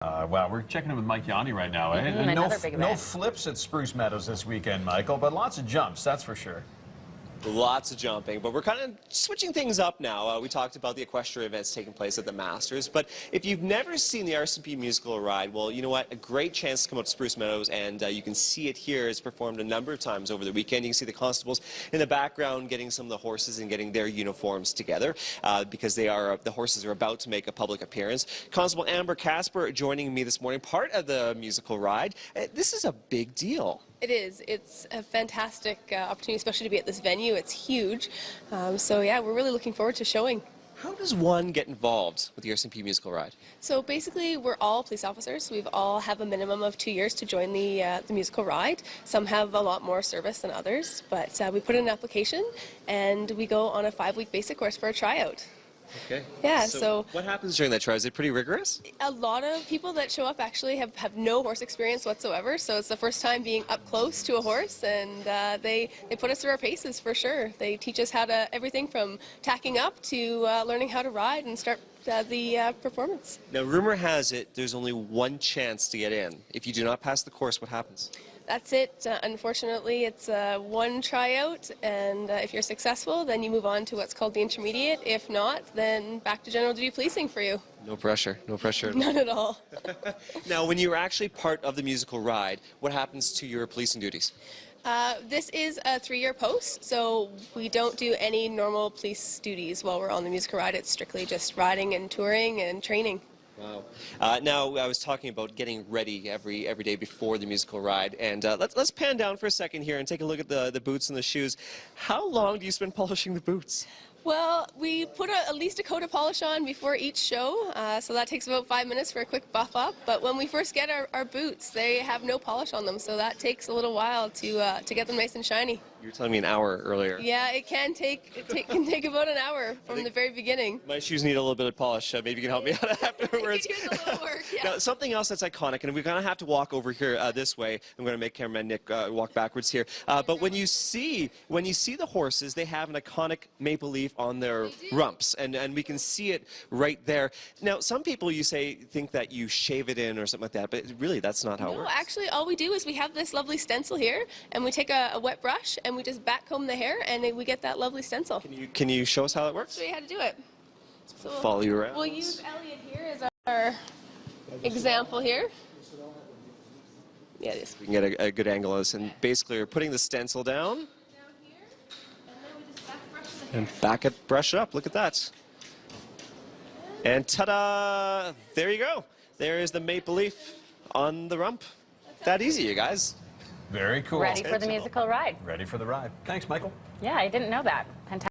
Wow, we're checking in with Mike Yawney right now. Eh? And no flips at Spruce Meadows this weekend, Michael, but lots of jumps, that's for sure. Lots of jumping, but we're kind of switching things up now. We talked about the equestrian events taking place at the Masters, but if you've never seen the RCMP musical ride, well, you know what? A great chance to come out to Spruce Meadows, and you can see it here. It's performed a number of times over the weekend. You can see the constables in the background getting some of the horses and getting their uniforms together because the horses are about to make a public appearance. Constable Amber Casper joining me this morning, part of the musical ride. This is a big deal. It is. It's a fantastic opportunity, especially to be at this venue. It's huge. So yeah, we're really looking forward to showing. How does one get involved with the RCMP musical ride? So basically, we're all police officers. We've all have a minimum of 2 years to join the musical ride. Some have a lot more service than others, but we put in an application and we go on a 5-week basic course for a tryout. Okay. Yeah, so what happens during that trial? Is it pretty rigorous? A lot of people that show up actually have no horse experience whatsoever, so it's the first time being up close to a horse, and they put us through our paces for sure. They teach us how to, everything from tacking up to learning how to ride and start the performance. Now, rumor has it there's only one chance to get in. If you do not pass the course, what happens? That's it. Unfortunately, it's one tryout, and if you're successful, then you move on to what's called the intermediate. If not, then back to general duty policing for you. No pressure. No pressure. None at all. Now, when you're actually part of the musical ride, what happens to your policing duties? This is a 3-year post, so we don't do any normal police duties while we're on the musical ride. It's strictly just riding and touring and training. Wow. Now, I was talking about getting ready every day before the musical ride, and let's pan down for a second here and take a look at the boots and the shoes. How long do you spend polishing the boots? Well, we put at least a coat of polish on before each show, so that takes about 5 minutes for a quick buff up. But when we first get our boots, they have no polish on them, so that takes a little while to get them nice and shiny. You were telling me an hour earlier. Yeah, it can take about an hour from the very beginning. My shoes need a little bit of polish. Maybe you can help me out afterwards. It could use a little work, yeah. Now, something else that's iconic, and we're going to have to walk over here this way. I'm going to make cameraman Nick walk backwards here. But when you see the horses, they have an iconic maple leaf on their rumps, and we can see it right there. Now, some people think that you shave it in or something like that, but really that's not how it works. No, actually, all we do is we have this lovely stencil here, and we take a wet brush and we just backcomb the hair, and then we get that lovely stencil. Can you show us how it works? I'll show you how to do it. So follow you around. We'll use Elliot here as our example here. Yeah, it is. We can get a good angle on this, and basically we're putting the stencil down. Here, and then we just back brush the hair. And brush it up. Look at that. And ta-da! There you go. There is the maple leaf on the rump. That easy, you guys. Very cool. Ready for the musical ride. Ready for the ride. Thanks, Michael. Yeah, I didn't know that. Fantastic.